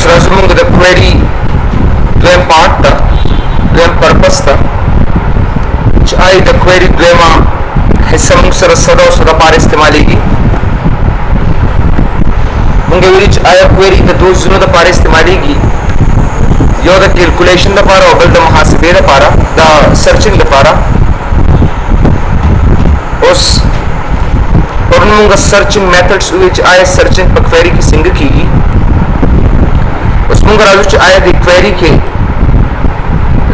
اوس راځو موږ د کوئري دویم پارت ته، دویم پرپس ته چې آیا د کوئري دویمه حصه موږ سره څه ده او څه دپاره استعمالیږي. موږ ویلي چې آیا کوئري د دوه ځینو دپاره استعمالیږي، یو د کیلکولیشن دپاره او بل د محاسبې دپاره، د سرچینګ دپاره. اوس پرون موږ سرچینګ میتھډز ویل چې آیا سرچینګ په کوئري کې څنګه کیږي. اوس موږ راځو چې آیا د کوئري کې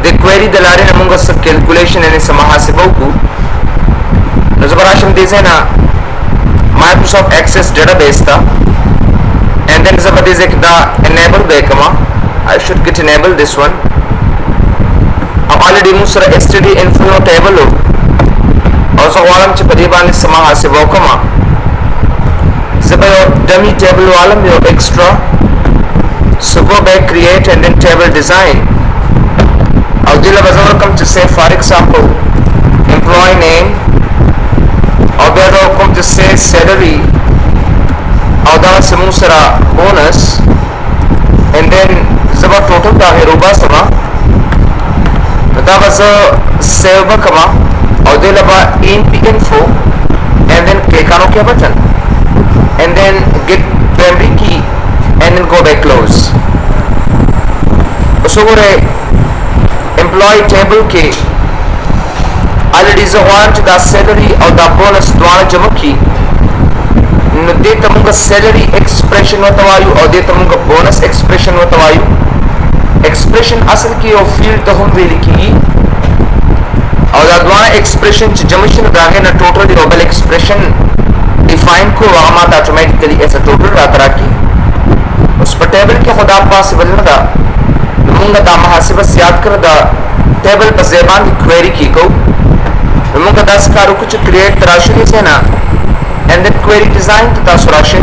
د کوئري د لارې نه موږ څه کیلکولیشن یعنې څه محاسبه وکړو. نو زه به راشم دې ځای نه مایکروسافټ ایکسس ډیټابیس ته and then زه به دې ځای کې دا enable به یې کړمه. I should get enable this one. او already موږ سره std info ټیبل و او زه غواړم چې په دې باندې څه محاسبه وکړم. زه به یو ډمي ټیبل والم، یو ایکسټرا. So go back, create and then table design. او دې له به زه ورکړم چې say for example employee name او بیا به وکړم چې say salary او دغسې موږ سره bonus and then زه به ټوټل د هغې روباسم. نو دا به زه سیو به کړم او دې له به info and then click on OK button and then get primary key and then go back close. اوس وګورئ employee table کې already زه غواړم چې دا salary او دا bonus دواړه جمع کړي. نو دې ته موږ salary expression ورته وایو او دې ته موږ bonus expression ورته وایو. expression اصل کې یو field ته هم ویل کېږي او دا دواړه expression چې جمع شي نو د هغې نه total یو بل expression define کړو، هغه ماته automatically as a total راته راکړي. اوس په ټیبل کې خو دا پاسبل نه ده. نو موږ دا محاسبه زیات کړه د ټیبل په ځای باندې کوئري کې کوو. نو موږ داسې کار وکړو چې کریټ ته راشئ دې ځای نه and then query design ته تاسو راشئ.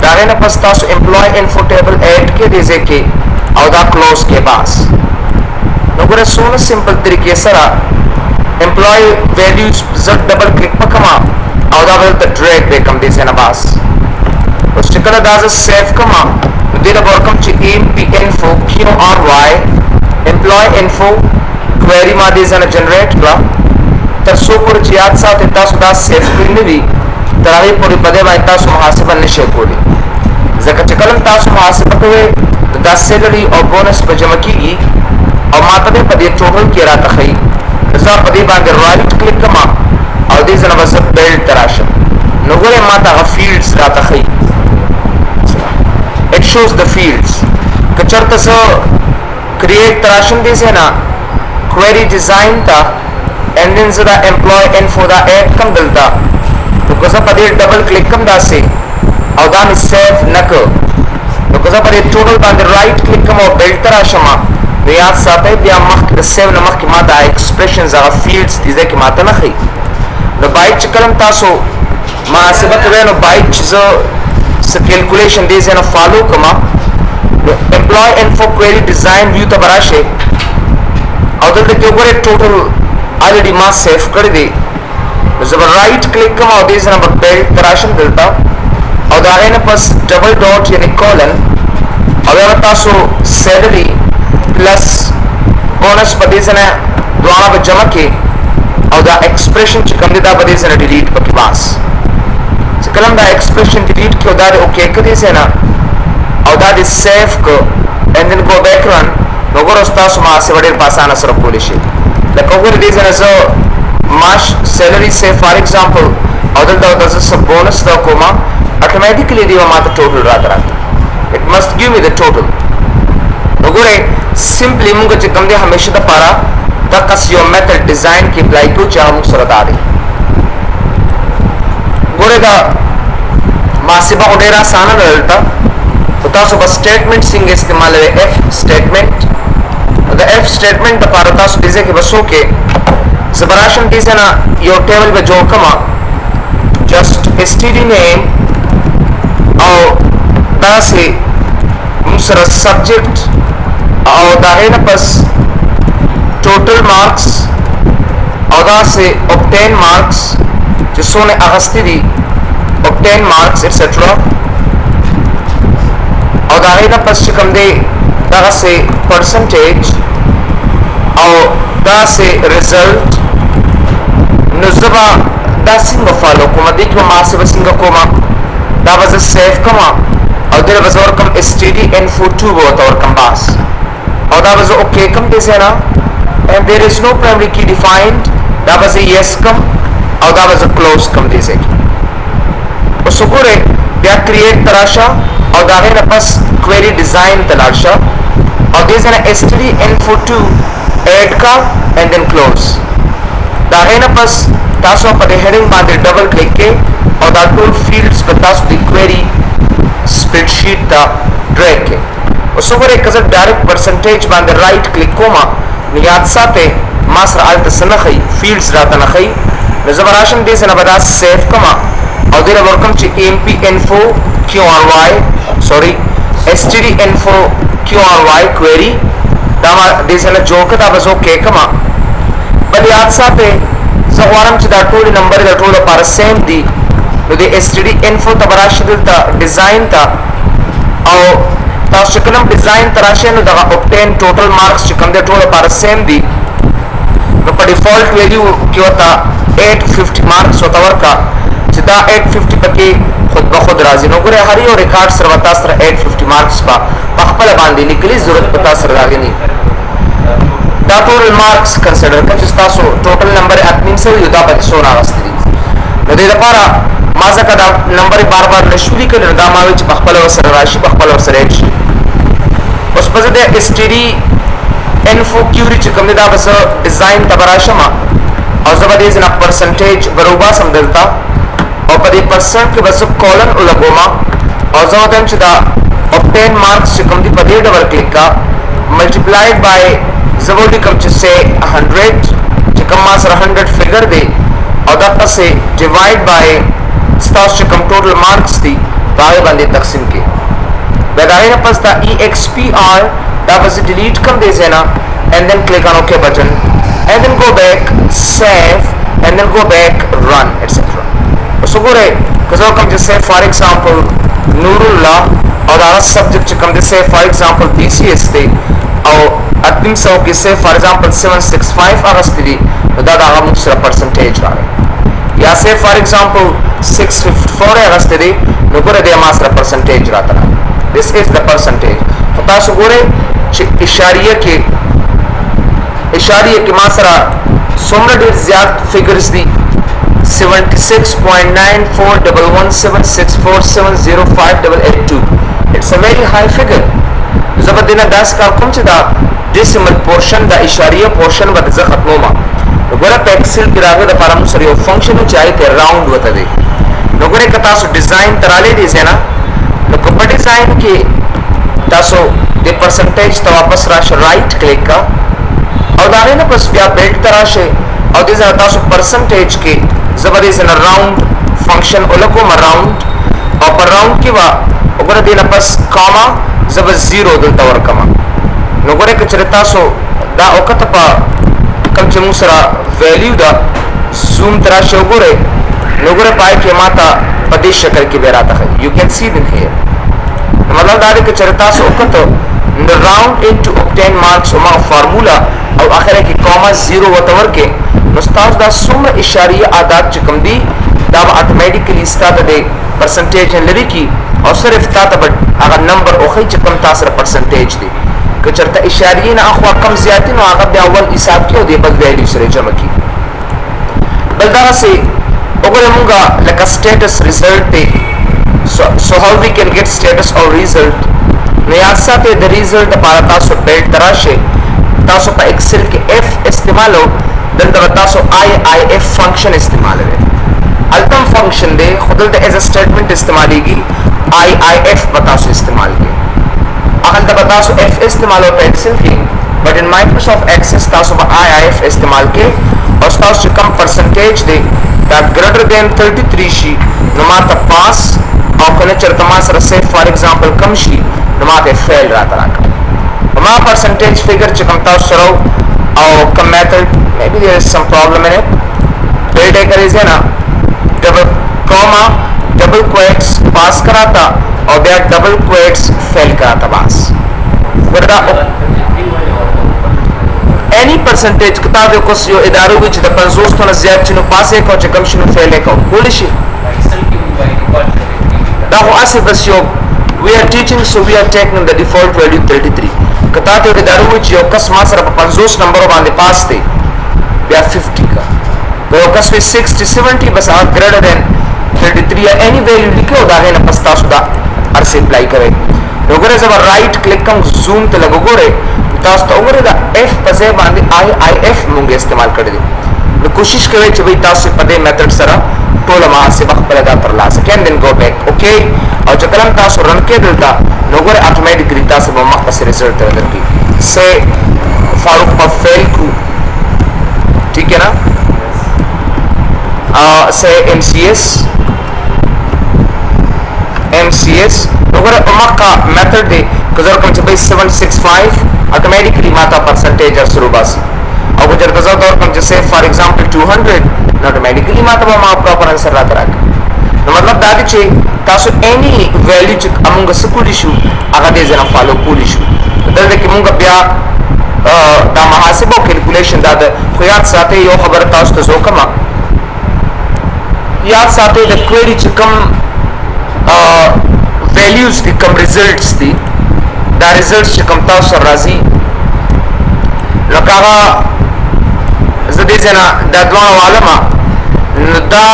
د هغې نه پس تاسو employee info table add کې دې ځای کې او دا کلوز کې باس. نو ګوره څومره سمپل طریقې سره employee values زه ډبل کلیک به کړم او دا به دلته ډریګ به کړم دې ځای نه باس. اوس چې کله دا زه سیف کړم نو دې له به ورکړم چې info QRY employee info query ما دې ځای نه جنریټ کړه. تر څو پورې چې یاد ساتئ تاسو دا سیف کړي نه وي تر هغې پورې په دې باندې تاسو محاسبه نه شئ کولی، ځکه چې کله تاسو محاسبه کوئ دا سیلري او بونس په جمع کېږي او ماته دې په دې ټوټل کې راته ښیي. زه په دې باندې رایټ کلیک کړم او دې ځای نه به زه بیلډ ته راشم. نو ګورئ ماته هغه فیلډز راته ښیي. it shows the fields. که چېرته زه کریټ ته راشم دې ځای نه query design ته and then زه دا employee info دا add کړم دلته. نو که زه په دې ډبل کلیک کړم داسې او دا مې سیف نه کړ نو که زه په دې ټوټل باندې رایټ کلیک کړم او بیلډ ته راشم نو یاد ساتئ بیا مخکې د سیو نه مخکې ما دا ایکسپریشنز هغه فیلډز دې ځای کې ماته نه ښیي. نو باید چې کله تاسو محاسبه کوئ نو باید چې زه څه کیلکولیشن دې ځای نه فالو کړم نو employee info query design view ته به راشئ او دلته کې وګورئ ټوټل already ما سیف کړی دی. نو زه به رایټ کلیک کړم او دې ځای نه به بیلډ ته راشم دلته او د هغې نه پس ډبل ډاټ یعنې کولن او بیا به تاسو سیلري پلس بونس په دې ځای نه دواړه به جمع کړئ او دا ایکسپریشن چې کوم دی دا به دې ځای نه ډیلیټ پکې باس. چې کله هم دا ایکسپریشن ډیلیټ کړي او دا دې اوکې کړه دې ځای نه او دا دې سیف کړه and then go back run نو ګوره اوس تاسو محاسبه ډېر په اسانه سره کولی شئ. لکه وګورئ دې ځای نه زه معاش سیلري say for example او دلته ورته زه څه بونس دا کوم automatically دې به ماته ټوټل راته راکړي. it must give me the total. نو ګورئ سمپلی موږ چې کوم دی همیشه دپاره دقسې یو میتھډ ډیزاین کې اپلای کړو چې هغه موږ سره دا دی. ګورئ دا محاسبه خو ډېره اسانه ده دلته خو تاسو به سټیټمنټ څنګه استعمالوئ اف سټیټمنټ. د اف سټیټمنټ دپاره تاسو دې ځای کې به څه وکړئ زه به راشم دې ځای نه یو ټیبل به جوړ کړم جسټ std name او داسې موږ سره سبجیکټ او د هغې نه پس ټوټل مارکس او داسې obtain مارکس چې څونه اخیستي دي obtain marks etc. او د داغه نه پس چې کوم دی دغه سه پرسنټیج او دا سه رزلټ نو زبا دا څنګه فالو کوم دي چې ما سه څنګه کوم دا وز سیف کوم او دغه وز ور کوم std-info2 وته ور کوم باس او دا وز اوکے کوم دي زینا and there is no primary key defined دا وز yes کوم او دا وز close کوم دي زی اوس وګوره بیا کریټ تراشا او دا غیر پس query design تلاشا او دې زنه std-info2 add کا and then close دا غیر پس تاسو په هیډینګ باندې ډبل کلیک کې او دا ټول فیلډز په تاسو د query spreadsheet ته ډریګ کې اوس وګوره کزه ډایرکټ پرسنټیج باندې رائټ کلیک کوما یاد ساته ما سره الت سنخي فیلډز راته نخي نو زبراشن دې سره بدا سیف کما او دې ورکم چې mp-info qry sorry std-info qry query دا دې سره جوړ کړه بس اوکے کما بل یاد ساته زغوارم چې دا ټول نمبر دا ټول لپاره سیم دي نو د std-info تبراشه دلته ډیزاین تا او تاسو کوم ډیزاین تراشه نو دا obtain total marks چې کوم د ټول لپاره سیم دي نو په ډیفالت ویلیو کې وتا 850 مارکس وتا ورکا چې دا 850 پکې خود به خود راځي نو ګوره هر یو ریکارډ سره وتا سره 850 مارکس په خپل باندې لیکلي ضرورت پتا سره راغلی دا ټول مارکس کنسیډر کړئ چې تاسو ټوټل نمبر ادمین سره یو دا پکې 16 راستي نو دې لپاره ما ځکه دا نمبر بار بار نشولي کړي دا ما چې خپل سره راشي خپل سره شي اوس په دې std-info query چې کوم دا بس ډیزاین تبراشما او زبردست نه پرسنټیج بروبا سم دلتا او په دې پرسنټ کې بس کولن ولګوما او زودم چې دا obtain marks چې کوم دی په دې ډبل کلیک کا multiplied by زبردست کوم چې say 100 چې کوم ما سره 100 فګر دی او دا پسې divide by ستاسو چې کوم ټوټل مارکس دي دا باندې تقسیم کې بداینه پس دا expr دا بس ډیلیټ کم دی زینا and then click on ok button and then go back save and then go back run etc so ګوره کزو کوم چې say for example نورالله او دا سبجیکټ چې کوم دی say for example bcs دی او ادم سو کې say for example 765 اغست دی دا دا موږ سره پرسنټیج راغی یا say for example 654 اغست دی نو ګوره د ما سره پرسنټیج راته this is the percentage تاسو ګوره چې اشاریه کې ما سره څومره ډیر زیات فګرز دي 76.941176470588 it's a very high figure زبردینه داس کار کوم چې دا decimal portion دا اشاریه portion ود زه ختموما وګوره په ایکسل کې راغله د پارامو سره یو فنکشن چای ته راوند وته دی نو ګوره که تاسو ډیزاین تراله دي زینا نو په ډیزاین کې تاسو د پرسنټیج ته واپس راشه رائټ کلیک کا او دا نه پس بیا بیلټ تراشه او دې ځای تاسو پرسنټیج کې زبردست نه راوند فنکشن ولکو راوند او پر راوند کې وا وګوره دې نه پس کاما زبر 0 دلته ورکما نو ګوره چې تاسو دا وخت په کوم چې موږ سره ویلیو دا زوم تراشه وګوره نو ګوره پای کې ماته په دې شکل کې به راته you can see them here مطلب دا دی چې تاسو وخت the round into obtain marks او ما فارمولا او اخره کې کاما 0 وته ورکه نو تاسو دا څومره اشاریه عادت چې کوم دي دا اتوماتیکلی ستاسو د پرسنټیج لري کی او صرف تاسو هغه نمبر او خې چې کوم تاسو پرسنټیج دي که چرته اشاریه نه اخوا کم زیاتی نو هغه بیا اول حساب کې او د بل ویلیو سره جمع کی بل دا سي وګورئ مونږه لکه سټیټس ریزلټ دی so how we can get status or result نو یاد ساته د ریزلټ لپاره تاسو بیلټ تراشه تاسو په ایکسل کې f استعمالو دلته تاسو iif فنکشن استعمالوي التم فنکشن دی خود د ایز ا سټیټمنټ استعماليږي iif په تاسو استعمال کې اخل د تاسو f استعمالو په ایکسل کې بٹ ان مایکروسافٹ ایکسس تاسو په iif استعمال کې او تاسو کم پرسنټیج دی دا greater than 33 شي نو ماته پاس او کله چرته ما سره say for example کم شي نو ماته فیل راته راکړه ما percentage figure چې کوم تاسو سره او کوم method maybe there is some problem in it build کړی ځنه double comma double quotes पास कराता او بیا ډبل کویټس فیل کراته بس وردا any percentage کتاب یو کوس یو ادارو وچ د 50 څخه زیات چنو پاسه کو چې کم شنو فیل کو کول شي دا خو اصل بس یو we are teaching so we are taking the default value 33 کتاب یو ادارو وچ یو کس ما سره په 50 نمبر باندې پاس دی بیا 50 کا یو کس وی 60 70 بس هغه greater than 33 یا any value لیکو دا نه پس تاسو دا ارسه اپلای کوي وګوره زبر رائټ کلیک کوم زوم ته لګوره تاسو ته وګوره دا اف په ځای باندې آی اف موږ استعمال کړی دی نو کوشش کوئ چې تاسو په دې میتھډ سره ټول محاسبه خپل دا تر لاسه کین دین گو بیک اوکے او چې کلم تاسو رن کې دلته نو وګوره اتوماتیکلی تاسو به مختصر رزلټ درکړي سے فاروق په فیل کو ٹھیک ہے نا سے MCS وګوره په مکه میتھډ دی کزر کوم چې 765 automatically ماته پرسنټیج سره بس او چې تاسو دا کوم چې فار ایگزامپل 200 automatically ماته ما پراپر انسر راځي نو مطلب دا دی چې تاسو any value چې موږ سکول شو هغه دې ځنه فالو کولی شو دلته کې موږ بیا دا محاسبه او کیلکولیشن دا خو یاد ساتي یو خبر تاسو ته وکما یاد ساتي د کوئری چې کوم values دي کوم results دي دا results چې کوم تاسو راځي لکه زدي جنا د دوه عالمه نو دا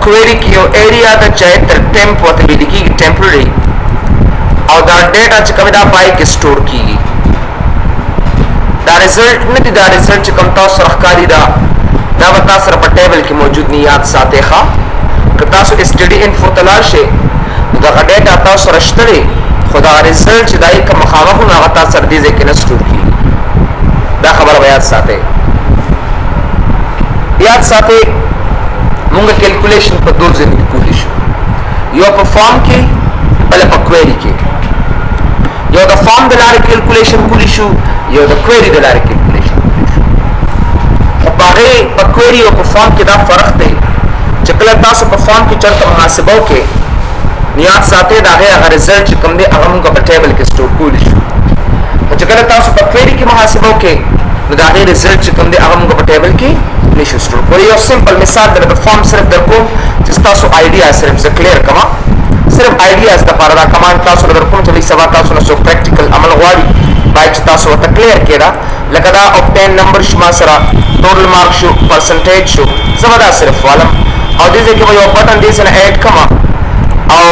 کوئری کې یو ایریا د چای تر ټیمپ وته لیکي ټیمپورری او دا ډیټا چې کوم دا پای کې سٹور کیږي دا رزلټ نه دي دا رزلټ چې کوم تاسو راخکاری دا وتا سره په ټیبل کې موجود نه یاد ساتي ښه که تاسو STD info تلاشه دا ډیټا تاسو راشتري خدا رزلټ چې دای کوم مخاوخ نه غتا سر دي ځکه نه سٹور کیږي دا خبره یاد ساتي یاد ساتي موږ کیلکولیشن په دوه ځای کولی شو یو په فارم کې بل په کوئری کې یو د فارم د لارې کیلکولیشن کولی شو یو د کوئری د لارې کیلکولیشن کولی شو په هغه په کوئری او په فارم کې دا فرق دی چې کله تاسو په فارم کې چرته محاسبه وکړئ یاد ساتي دا هغه رزلټ چې کوم دی هغه موږ په ټیبل کې سٹور کولی شو چې کله تاسو په کوئری کې محاسبه وکړئ نو دا هغه رزلټ چې کوم دی هغه موږ په ټیبل کې نشو سٹور کولی یو سمپل مثال در په فارم صرف در کوم چې تاسو آیډیا صرف ز کلیر کما صرف آیډیاز د لپاره دا کمانډ تاسو در کوم چې سبا تاسو نو پریکټیکل عمل غواړي بای چې تاسو ته کلیر کړه لکه دا obtain نمبر شما سره ټوټل مارک شو پرسنټیج شو زبدا صرف والم او دې ځکه یو بٹن دې سره اډ کما او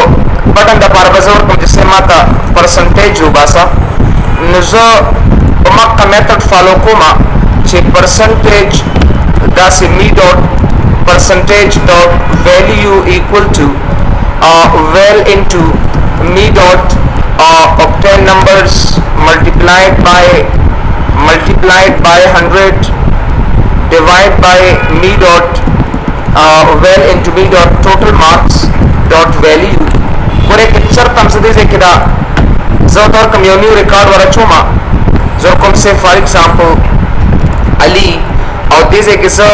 بٹن د لپاره بزور کوم چې ماته پرسنټیج وباسا نو زه په مکه میتھډ فالو کوم چې پرسنټیج دا سي می ډاٹ percentage dot value equal to well into me dot obtain numbers multiplied by 100 divide by me dot well into me dot total marks dot value पूरे पिक्चर तम से दे के दा जो तौर कम यो new record वाला चुमा जो कम से फॉर एग्जांपल अली और दिस एक सो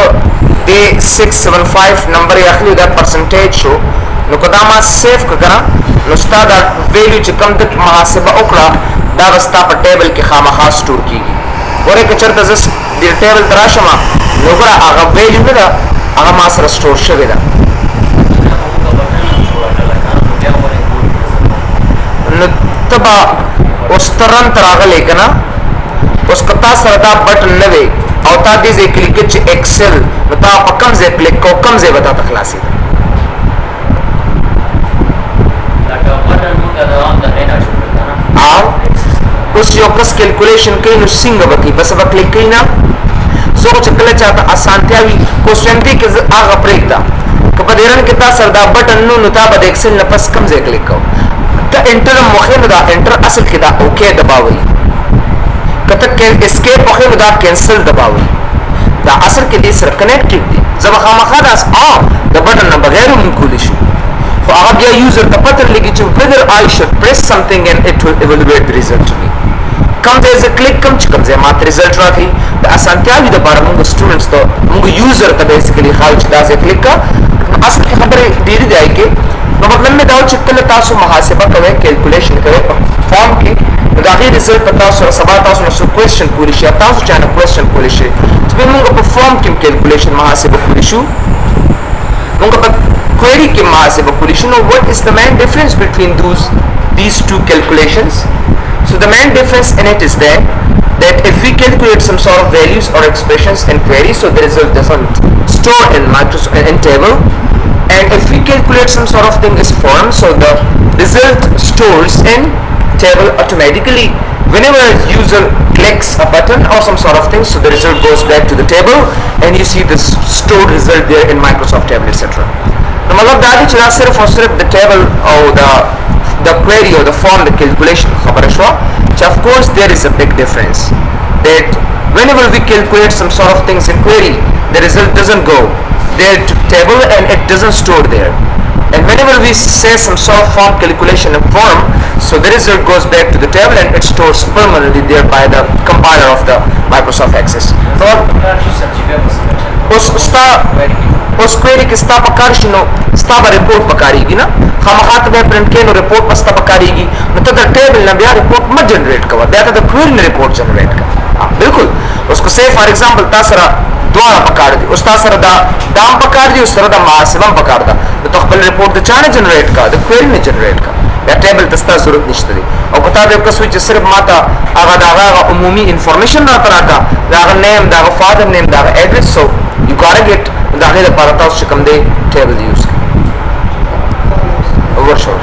दे 675 नंबर अखली दा परसेंटेज शो नो कदा मा सेव करा नो स्टार दा वैल्यू च कम तक मुहासबा ओकरा दा वस्ता पर टेबल के खामखा स्टोर कीगी और एक चरता जस्ट दे टेबल तराशमा नो करा आगा वैल्यू ने दा आगा मा सर स्टोर शवे दा नो तबा उस तरन तरागा लेकना उस कता सरदा बटन नवे او تا دې ځای کلیک چې ایکسل نو تا په کوم ځای کلیک کو کوم ځای وتا تخلاصي دا بٹن موږ دا عام د نه شو کنه او اوس یو کس کیلکولیشن کوي نو څنګه وکي بس په کلیک کینا زه چې کله چاته اسانتیاوي کوشنټي کې هغه پریکتا کله ډیرن کې تا سر دا بٹن نو تا په ایکسل نه پس کوم ځای کلیک کو ته انټر مخه دا انټر اصل کې دا اوکے دباوي کته اسکیپ مخه دا کینسل دباوي دا اصل کې دې سره کنیکټډ دي زما خامخا دا د بٹن نه بغیر هم کولی شو خو هغه بیا یوزر ته پته لګي چې whether I should press something and it will evaluate the result to me کوم ځای کلیک کوم چې کوم ځای ماته رزلټ راځي د اسانتیاوي د بار موږ سټوډنټس ته موږ یوزر ته بیسیکلی خاص دا ځای کلیک کا اصل کې خبره ډیری دی کې نو مطلب مې دا و چې کله تاسو محاسبه کوئ کیلکولیشن کوئ په فارم کې نو د هغې رزلټ په تاسو سبا تاسو نه څو کوېسچن کولی شي یا تاسو چا نه کوېسچن کولی شي چې بیا موږ په فارم کې هم کیلکولیشن محاسبه کولی شو موږ په query کې محاسبه کولی شو نو what is the main difference between these two calculations? So the main difference in it is that if we calculate some sort of values or expressions in query, so the result doesn't store in Microsoft in table, and if we calculate some sort of thing is form, so the result stores in table automatically whenever a user clicks a button or some sort of thing, so the result goes back to the table and you see this stored result there in Microsoft table, etc. نو مطلب دا دی چې دا صرف او صرف د ټیبل او د query or the form the calculation خبره شوه چې of course there is a big difference that whenever we calculate some sort of things in query the result doesn't go there to table and it doesn't store there, and whenever we say some sort of form calculation in form, so the result goes back to the table and it stores permanently there by the compiler of the Microsoft Access. اوس query کې ستا پکار شي نو ستا به رپورټ پکارېږي نه خامخا ته بیا پرنټ کړې نو رپورټ به ستا پکارېږي نو ته د ټیبل نه بیا رپورټ مه جنریټ کوه بیا ته د query نه رپورټ جنریټ کوه بالکل اوس کو say فار ایگزامپل تا سره دواړه پکار دي اوس تا سره دا هم پکار دي اوس سره د محاسبه هم پکار ده نو ته خپل رپورټ د چا نه جنریټ کوه د query نه جنریټ کوه بیا ټیبل ته ستا ضرورت نشته دی او په تا به یو کس وي چې صرف ما ته هغه د هغه عمومي انفارمیشن راته راکړه د هغه نیم د هغه فادر نیم د هغه ایډرس سو یو ګاټه ګیټ د هغې لپاره تاسو چې کوم دی ټیبل یوز کړئ ورشه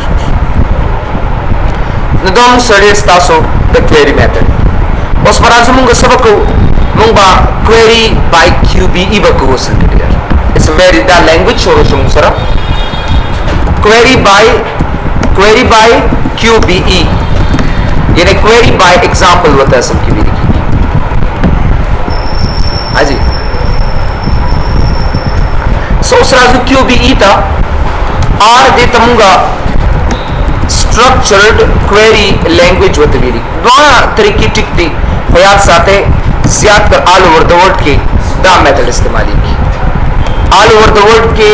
نو دا مونږ سره ستاسو د query میتھډ اوس به راځو مونږ څه به کوو مونږ به query by QBE به کوو اصل کې ډېر اټس ویری دا لینګویج شروع شو مونږ سره query by QBE یعنی query by example ورته اصل کې ویل کېږي حاجی سو اوس راځو QBE ته آر دې ته مونږه structured query language ورته ویلي دواړه طریقې ټیک دي خو یاد ساتئ زیات کر آل اوور د ورلډ کې دا میتھډ استعمالیږي آل اوور د ورلډ کې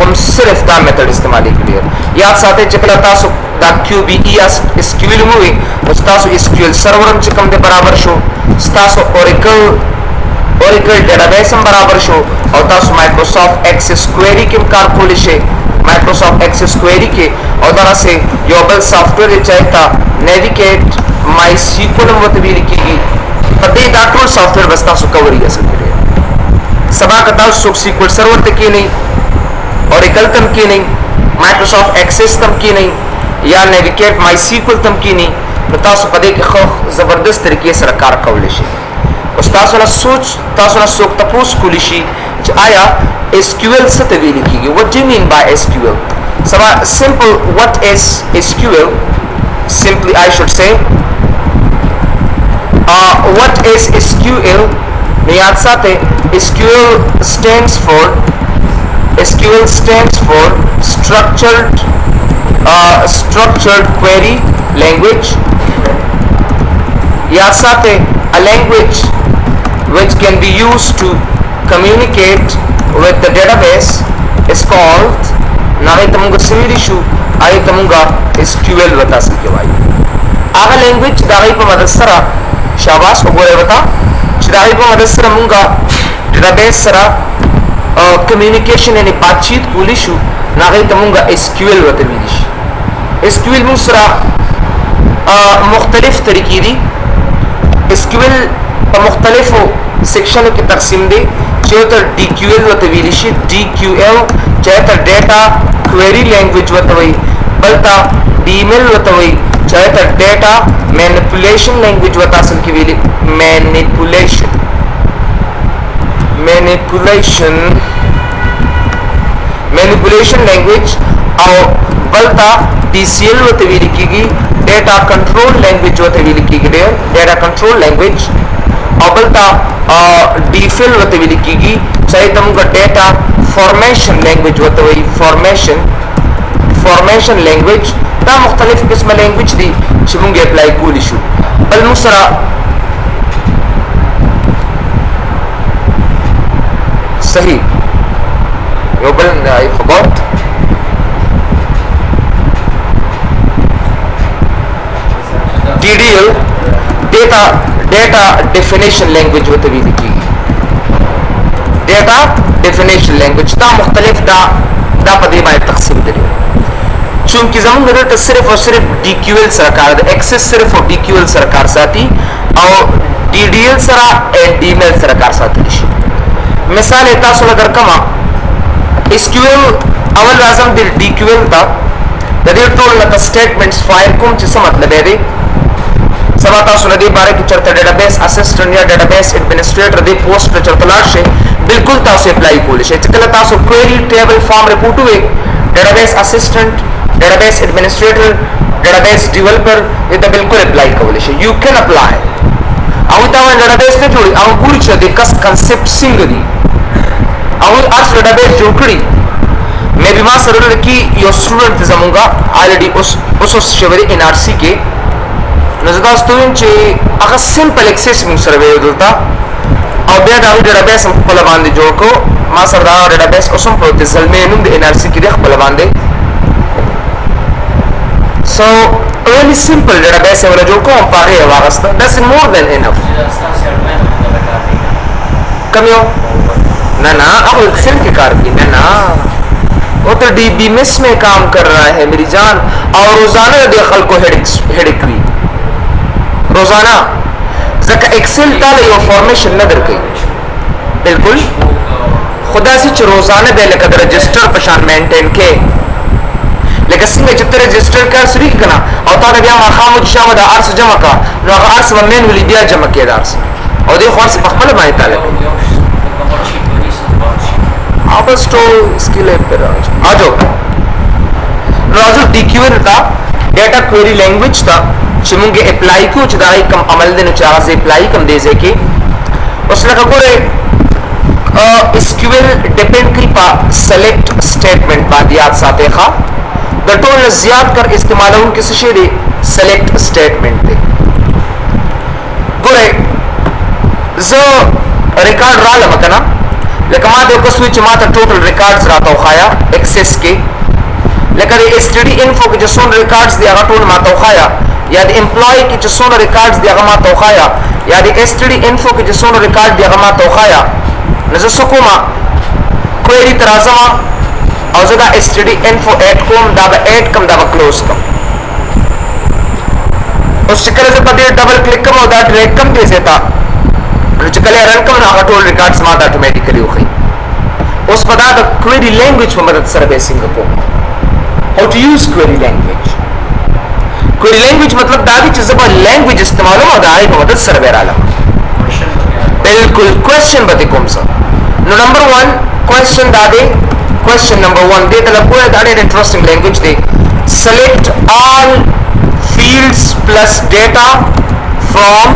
هم صرف دا میتھډ استعمالیږي ډېر یاد ساتئ چې کله تاسو دا QBE یا SQL موي نو تاسو SQL سرور هم چې کوم دی برابر شو تاسو Oracle ډیټابیس هم برابر شو او تاسو Microsoft Access query کې کار کولی شئ Microsoft Access query کې او دغسې یو بل سافټویر یې چې ته نیویګیټ MySQL هم ورته ویل کېږي په دې دا ټول سافټویر بس تاسو کوری اصل کې سبا که تاسو څوک SQL سرور ته کښېنئ Oracle ته هم کښېنئ Microsoft Access ته هم کښېنئ یا نیویګیټ MySQL ته هم کښېنئ نو تاسو په دې کې ښه زبردست طریقې سره کار کولی شئ اوس تاسو نه څوک تپوس کولی شي چې آیا SQL څه ته ویل کېږي what do you mean by SQL سبا simple what is SQL simply I should say what is SQL یاد ساتئ SQL stands for structured query language یاد ساتئ a language which can be used to communicate with the database is called ناغی تمونگا سویلی شو آئی تمونگا SQL وطا سکے وائی آغا لینگویج داغی پا مدد سرا شاباس کو گورے وطا چی داغی پا مدد سرا مونگا database سرا communication یعنی بات چیت کولی شو ناغی تمونگا SQL وطا ویلی شو SQL مون سرا مختلف طریقی دی SQL په مختلفو سیکشنو کې تقسیم دي چې ته DQL ورته ویل شي DQL چې ته ډیټا کوئری لینګویج ورته وي بل ته DML ورته وي چې ته ډیټا مینیپولیشن لینګویج ورته اصل کې ویلي مینیپولیشن لینګویج او بل ته DCL ورته ویل کېږي ډیټا کنټرول لینګویج ورته ویل کېږي ډیټا کنټرول لینګویج او بل ته DFL ورته ویل کېږي چې ته موږ ډیټا فارمیشن لینګویج ورته وایي فارمیشن لینګویج دا مختلف قسمه لینګویج دي چې موږ یې اپلای کولی شو بل موږ سره صحیح یو بل I forgot DDL data definition language होते भी लिखी data definition language ता मुख्तलिफ दा पदे में तकसीम करी चूंकि जमन गदर सिर्फ और सिर्फ DQL सरकार एक्सेस सिर्फ और DQL सरकार साथी और DDL सरा DML सरकार साथी मिसाल तासो अगर कमा SQL अवल राजम दिल DQL था दे टोल न स्टेटमेंट्स फाइल कुम जिसका मतलब है दे समाता सुनदी बारे की चरता डेटाबेस असिस्टेंट या डेटाबेस एडमिनिस्ट्रेटर दे पोस्ट पे चरतलार से बिल्कुल तासो अप्लाई कोले से चकला तासो क्वेरी टेबल फॉर्म रिपोर्ट हुए database assistant database administrator database developer ये तो बिल्कुल अप्लाई कोले से यू कैन अप्लाई अवता वन डेटाबेस ने जोड़ी अव पूरी छ दे कस कांसेप्ट सिंग दी अव आज डेटाबेस जोकड़ी मैं भी मां सरल की यो स्टूडेंट जमूंगा ऑलरेडी उस शेवरी एनआरसी के नजदा स्टूडेंट चे अगर सिंपल एक्सेस में सर्वे होता और बे दाऊ डेटाबेस हम पला बांधे जोड़ को मां सरदा डेटाबेस उसम प्रोटेसल में नुम दे एनआरसी की देख पला बांधे so really simple database है वाला जोड़ को हम पागे वागस्ता that's more than enough कमियों ना अब एक्सेल के कार की ना वो तो DBMS में काम कर रहा है मेरी जान और रोजाना देखल को हेडिक भी रोजाना जका एक्सेल ताले यो फॉर्मेशन न दर गई बिल्कुल खुदा सी रोजाना दे लका रजिस्टर पशान मेंटेन के लेकिन सिंह जितने रजिस्टर कर सरी कना और ताले बिया माखाम शाम दा आर्स जमा का नो आर्स मैनुअली बिया जमा के दार्स और दे खौस पखमल माय ताले आप स्टोर स्किल पे आ जाओ राजू DQL था डेटा क्वेरी लैंग्वेज था चिमुंगे अप्लाई को चदाई कम अमल देने चाह से अप्लाई कम दे से के उसने कहा कोरे SQL डिपेंड की पा सेलेक्ट स्टेटमेंट बाद याद साथे खा द टोल ज़्यादा कर इस्तेमाल उन किसी शेरे सेलेक्ट स्टेटमेंट दे कोरे जो रिकॉर्ड रहा लमकना लेकिन माँ देखो स्विच माता टोटल रिकॉर्ड्स रहता खाया एक्सेस के लेकिन STD इन्फो के जो सोन रिकॉर्ड्स दिया टोल माता खाया या एम्प्लॉय के जो सोन रिकॉर्ड्स दिया माता खाया या STD इन्फो के जो सोन रिकॉर्ड दिया माता खाया नजर सुकुमा क्वेरी तराजमा और जदा STD इन्फो ऐड कम दाबा ऐड कम दाबा क्लोज कम उस चक्कर से पति डबल क्लिक कम और दैट रेट कम कैसे था चकले रन कम ना टोल रिकॉर्ड्स माता ऑटोमेटिकली हो गई उस पता द क्वेरी लैंग्वेज में मदद सर्विसिंग को how to use query language मतलब दादी चीज़ पर लैंग्वेज इस्तेमाल हो दाई को मदद सर्वे राला बिल्कुल क्वेश्चन बते कौन सा नंबर 1 क्वेश्चन दादे क्वेश्चन नंबर 1 दे तलब कोई दादे इंटरेस्टिंग लैंग्वेज दे select all fields plus data from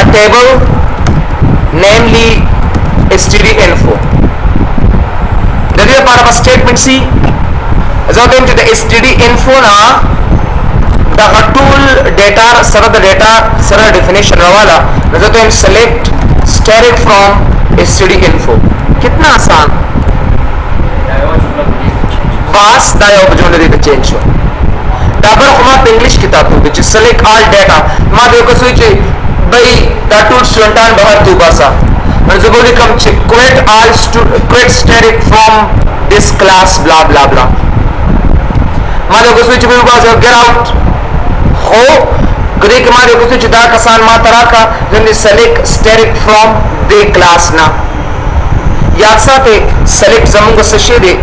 a table namely STD info that is a part of a statement C as I to the STD info na the tool data sara the data sara definition rawala as I select static from STD info कितना आसान पास दाया उपजोने दे चेंज हो दाबर हमारे इंग्लिश किताब में which is select all data माँ देखो स्विच भाई that tool स्टूडेंटान बाहर तू बासा और जब बोले कम check create all create static from this class blah blah blah माँ देखो स्विच भी बासा get out हो गरीब के माँ देखो स्विच दार कसान माँ तरह का जब select static from the class ना याद साथे select जमुंगा सशे दे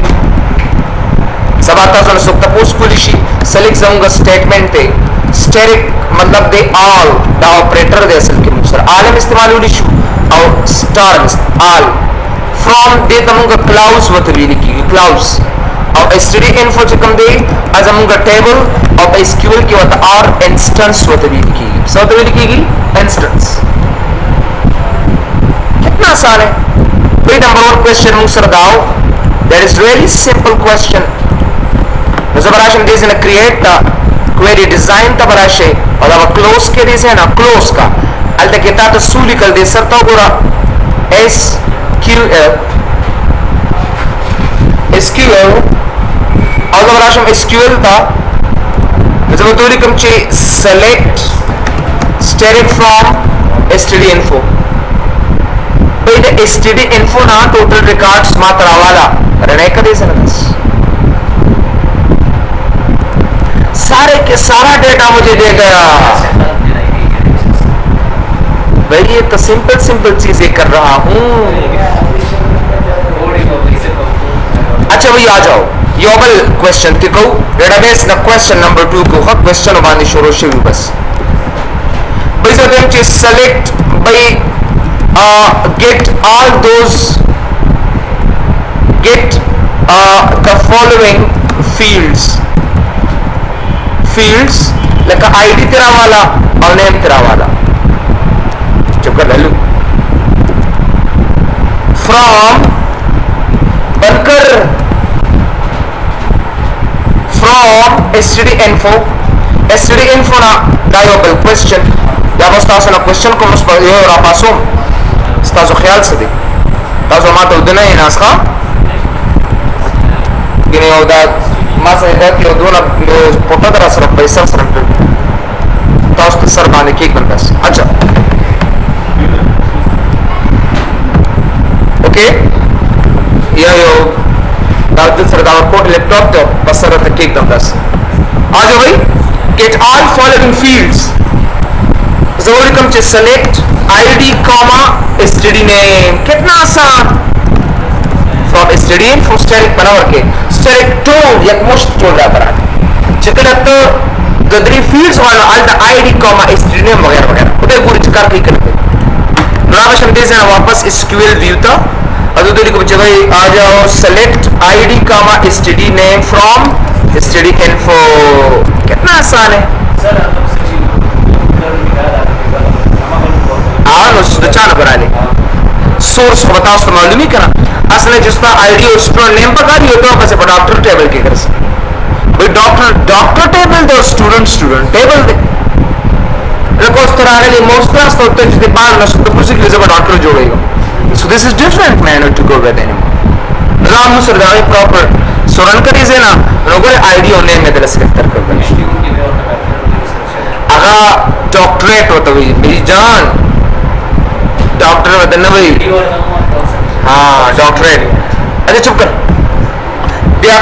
सबाता जन सुक्ता पोस्ट पुलिशी सेलेक्ट जाऊंगा स्टेटमेंट पे स्टेरिक मतलब दे ऑल द ऑपरेटर दे असल के मुसर आलम इस्तेमाल हो लिशु और स्टार ऑल फ्रॉम दे तमुंगा क्लाउड्स वतली लिखी क्लाउड्स और एसटीडी इन्फो चकम दे आज अमुंगा टेबल और एसक्यूएल की वत और इंस्टेंस वतली लिखी सब वतली लिखी इंस्टेंस कितना आसान है भाई नंबर 1 क्वेश्चन मुसर दाओ that is really simple question ज़बराश हम देखें ना create ता query design ता बराशे और अब close के देखें ना close का अल तक इतना तो सूली कर दे सकता हो बुरा SQL और ज़बराश हम SQL ता जबतोरी कमचे select steric from std info भाई std info ना total records मात्र आवाला रहने का दे सकते सारे के सारा डेटा मुझे दे गया भाई ये तो सिंपल चीजें कर रहा हूं अच्छा भाई आ जाओ योबल क्वेश्चन तिको डेटाबेस ना क्वेश्चन नंबर 2 को हक क्वेश्चन बांधी शुरू शुरू बस भाई जब हम चीज सेलेक्ट भाई get all those get the following fields like id तेरा वाला और नेम तेरा वाला चुप कर लल्लू from बनकर from std info na diable question ya vos tazo na question como nos yo la paso stazo khayal se de tazo ma to dena inas kha gine oda ma se da ki odona pota dara sar paisa sar tazo to sar bane ki bandas acha okay yo दाद सरदार coat laptop तो बसर तक केक दस आ जाओ भाई get all following fields जरूरी कम चे select id std name कितना आसान from std info steric बनावर के steric tone एक मुश्त टोल रहा पर चिकन तो गदरी fields वाला alt id std name वगैरह वगैरह उधर पूरी चिकार की करते नॉर्मल शब्द से ना वापस SQL view था अदुदरी को बच्चे भाई आ जाओ select id std name from std info कितना आसान है सर आप चाल बना ले सोर्स को बताओ उसको मालूम ही करा असले जिसका आईडी और स्टूडेंट नेम पर गाड़ी होता है वैसे डॉक्टर टेबल के कर भाई डॉक्टर टेबल दो स्टूडेंट टेबल दे देखो उस तरह के लिए मोस्ट क्लास तो होते हैं जितने बाल ना सुनते पुरुष के लिए डॉक्टर जोड़ेगा so this is different manner to go with anymore Ram सरदार प्रॉपर सोरन का रीजन ना लोगों ने आईडी और नेम में दरस कर बने अगर डॉक्टरेट होता हुई मेरी जान डॉक्टर बदलना भाई हाँ डॉक्टरेट अच्छा चुप कर दिया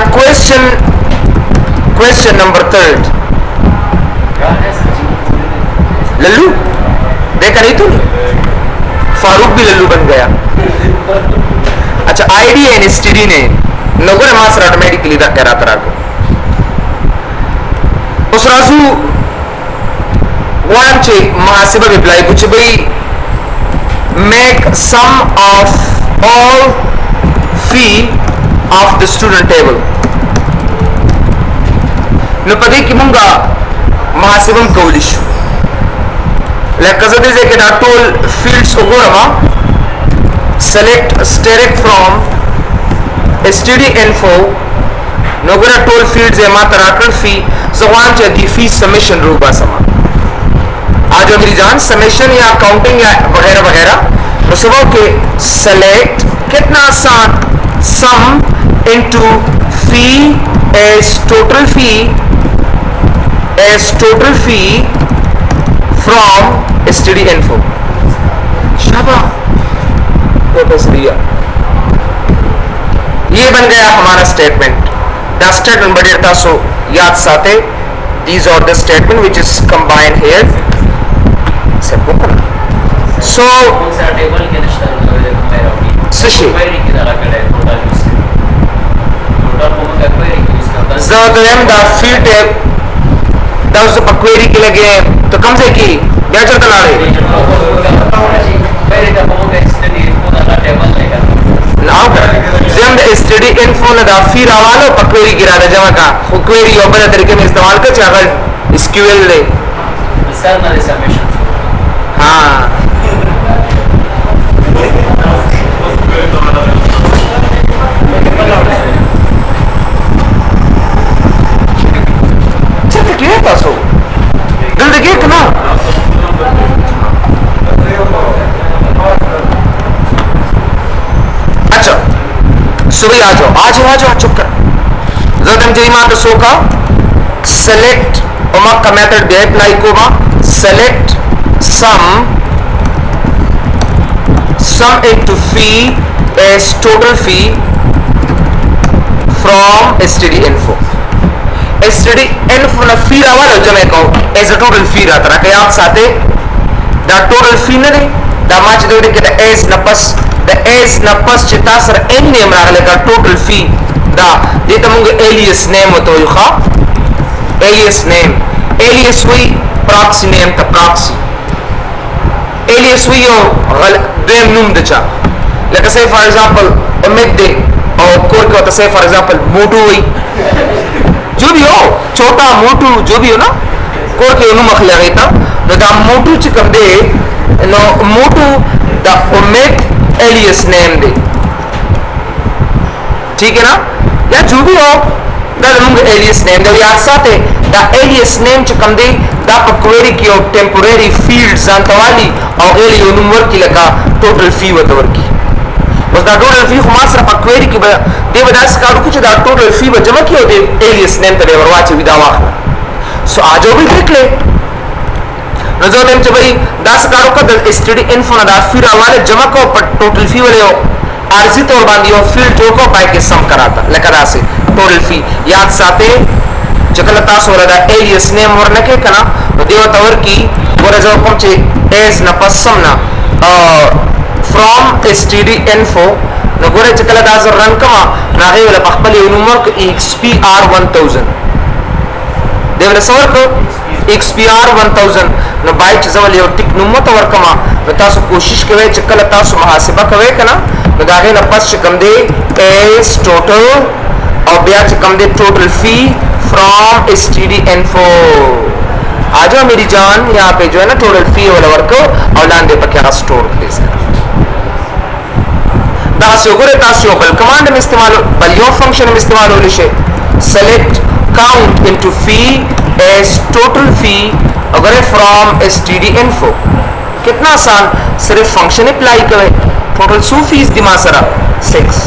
क्वेश्चन नंबर 3 लल्लू देखा नहीं तूने फारूक भी लल्लू बन गया अच्छा आईडी एंड एसटीडी ने लोगों ने मास्टर ऑटोमेटिकली दा करा तरह को उस राजू वन चे महासिबा रिप्लाई कुछ भाई make sum of all fee of the student table न पदे कि मुंगा महासिबम कौलिश लेकज़ दिस एक टोल फील्ड्स ओगोरमा select steric from std info नोगरा टोल फील्ड्स है मात्र राटल फी जवान चे दी फी सबमिशन रूपा समा आज मेरी जान सबमिशन या काउंटिंग या वगैरह वगैरह तो सब के select कितना आसान sum into fee as total fee from std info शाबाश ये बन गया हमारा स्टेटमेंट द स्टेटमेंट बढ़ता सो याद साथे these are the statement which is combined here simple so table के निश्चित सशी ज़ादम द फील्ड टेब दाउस क्वेरी के लगे तो कम से की क्या चलता ला रहे जब स्टडी इन्फो ना दा फिर आवालो क्वेरी गिरा दा जमा का क्वेरी ओपन तरीके में इस्तेमाल कर अगर SQL ले सर ना सबमिशन हां चल के था सो दिल देखे ना अच्छा सुबह आ जाओ चुप कर जब हम जई मां तो सो का select उमक का मेथड भी अप्लाई कोबा select sum into fee as total fee from std info ना फी रावालो जमे को as a total fee रहता रहा याद साथे दा total fee ने दा माच दो के दा as न पस चिता सर एन नेम रागले का total fee दा ये तमुंगे alias name होतो यो खा alias हुई proxy name ta proxy alias हुई यो देम नूम दचा like say for example omit de और कोर के होता say for example मोटू हुई जो भी हो छोटा मोटू जो भी हो ना कोर के उनु मखले गई था तो दा मोटू चिकम दे नो मोटू दा omit alias name दे ठीक है ना या जो भी हो दा मुंगे alias name दे याद साथे दा alias name चिकम दे दा पर query की और temporary fields जानतवाली और एली उनु वर्क की लगा total fee वतवर की बस दा total fee खुमा सर पर query की दे बदा सकाल कुछ दा total fee जमा की हो दे alias name तले वरवाचे विदा वाखला सो आजो भी देख ले नजर नेम चे भाई दा सकाल का दा std info ना दा फिर हवाले जमा को पर total fee वाले हो आरजी तौर बांधी हो field जो को पाए के सम कराता लेकर आसे total fee याद साथे जकलता सोरदा alias name वर नके कना तो देव तवर की वर जो पहुंचे as न पसम ना from std info न गोरे जकलता जर रन कमा ना है वाला पखपली उनुमर को xpr 1000 देव सवर को xpr 1000 न बाइट जवल यो टिक नुमो तवर कमा बता सो कोशिश करे जकलता सो मुहासिबा करे कना न गागे न पस कम दे as total और ब्याज कम दे total fee from std info आजो मेरी जान यहाँ पे जो है ना total fee वाला वर्क और लान दे पर क्या स्टोर प्लेस दासियों को तासियों बल कमांड में इस्तेमाल बल यो फंक्शन में इस्तेमाल हो लिशे select count into fee as total fee अगर from std info कितना आसान सिर्फ फंक्शन अप्लाई करे टोटल सू फीस दिमा सरा 6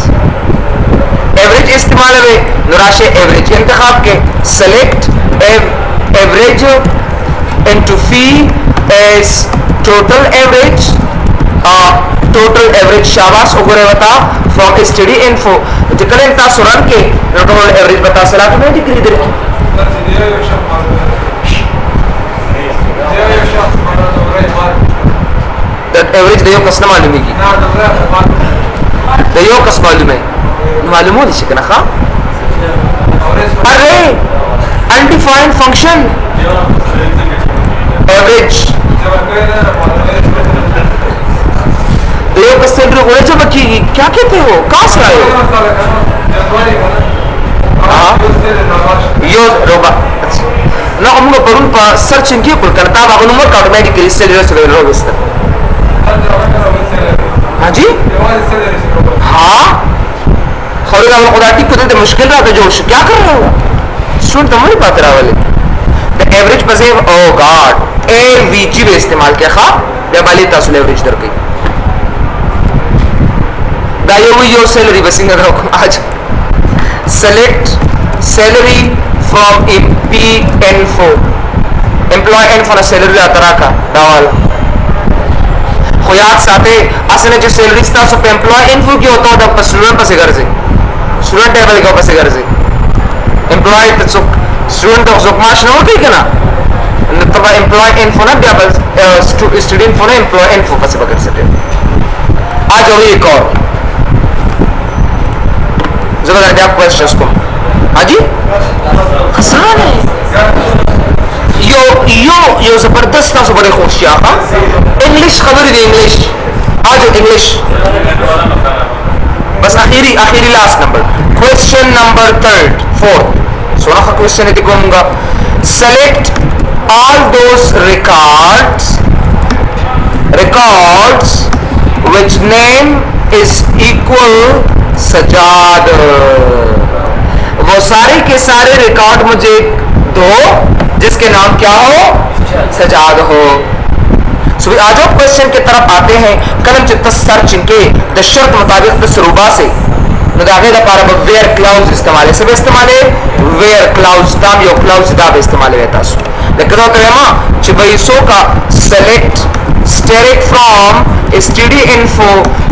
एवरेज इस्तेमाल है नुराशे एवरेज इंतखाब के select average into fee as total average शाबाश उगरे बता from std info जिकले इंता सुरन के टोटल एवरेज बता सला तो मैं डिग्री दे दैट एवरेज देयो कसना मालूम है की देयो कस मालूम है मालूम हो दिशे कना खा अरे undefined function average देयो कस सेंटर होए जब की क्या कहते हो कहां से आए यो रोबा ना हमको परुन पर सर्चिंग के पर करता बागुन मत ऑटोमेटिकली सेलर से रोबस्ट हां जी हां खौरा का खुदा टिक तो मुश्किल रहा जो क्या कर रहे हो स्टूडेंट तुम्हारी बात रहा वाले द एवरेज पसे ओ गॉड एवीजी में इस्तेमाल किया खा या वाली तासुल एवरेज दर गई दायो हुई यो सैलरी बसिंग रखो आज सेलेक्ट सैलरी फ्रॉम एपी info एम्प्लॉय info ना सैलरी आता का दावाल खोयात साथे असने जो सैलरी स्टा सब एम्प्लॉय info की होता है तब स्टूडेंट पसे घर से स्टूडेंट टेबल का पसे घर से एम्प्लॉय तो स्टूडेंट तो माश ना होती है ना तब एम्प्लॉय info ना क्या स्टूडेंट info ना एम्प्लॉय info पसे बकर सकते आज और एक और जबरदस्त आप क्वेश्चंस को हाजी आसान है यो जबरदस्त ना से बड़े खुशियां हां इंग्लिश खबर दे इंग्लिश आज इंग्लिश बस आखिरी लास्ट नंबर क्वेश्चन नंबर 4 सोना का क्वेश्चन है दिखाऊंगा select all those records which name is equal Sajjad वो सारे के सारे रिकॉर्ड मुझे दो जिसके नाम क्या हो सजाद हो सो आज आप क्वेश्चन की तरफ आते हैं कलम चित्त सर्च के द शर्त मुताबिक तसरुबा से नदागे द पार वेयर क्लाउज इस्तेमाल है सब इस्तेमाल है वेयर क्लाउज दाम यो क्लाउज दा इस्तेमाल रहता है लेकिन तो तेमा चिबईसो का select steric from std info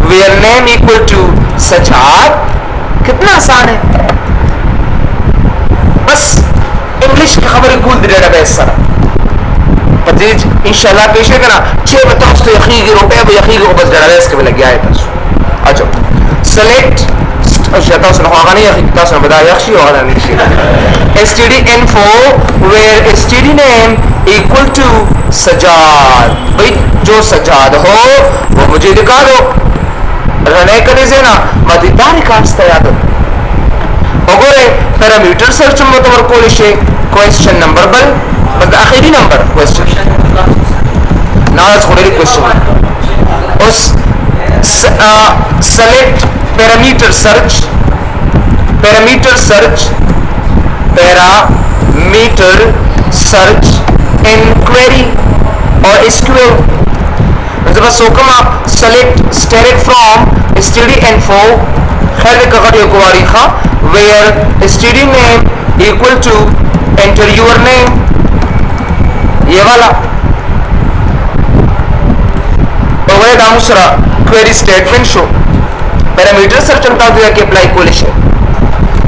where name equal to Sajjad. कितना आसान है, बस इंग्लिश की खबर कूल दे डेटाबेस सर पतीज इंशाल्लाह पेश करना 6 बताओ तो यकीन रुपए वो यकीन को बस डेटाबेस के लग गया है बस। अच्छा select अशता सुन होगा नहीं यकीन का सुन बता यक्षी होगा नहीं std info where std name equal to Sajjad. भाई जो सजाद हो वो मुझे दिखा दो, रहने करे से ना मदीदारी कास्ता याद वगोरे पैरामीटर सर्च में तो वर्क कोई क्वेश्चन नंबर बल बस आखिरी नंबर क्वेश्चन ना थोड़ी क्वेश्चन उस select parameter search in query और SQL मतलब सोकमा select steric from std info खैर कगर ये कुवारी खा where std name equal to enter your name ये वाला तो वह दामुसरा query statement show parameter search अंता दिया कि अप्लाई कोलिशन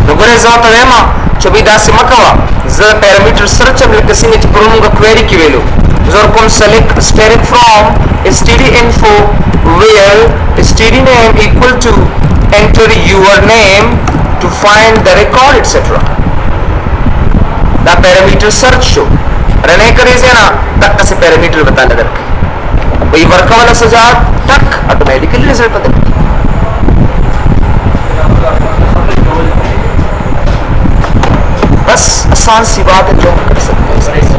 लोगों जात वेमा चबी दास मकवा ज पैरामीटर सर्च हम किसी ने प्रोनुगा क्वेरी की वेलो जर कौन select steric from std info where std name equal to enter your name to find the record etc दा पैरामीटर सर्च शो रने करे से ना तक से पैरामीटर बता लग वही वर्क वाला सजा तक ऑटोमेटिकली रिजल्ट पता बस आसान सी बात है जो कर सकते हैं।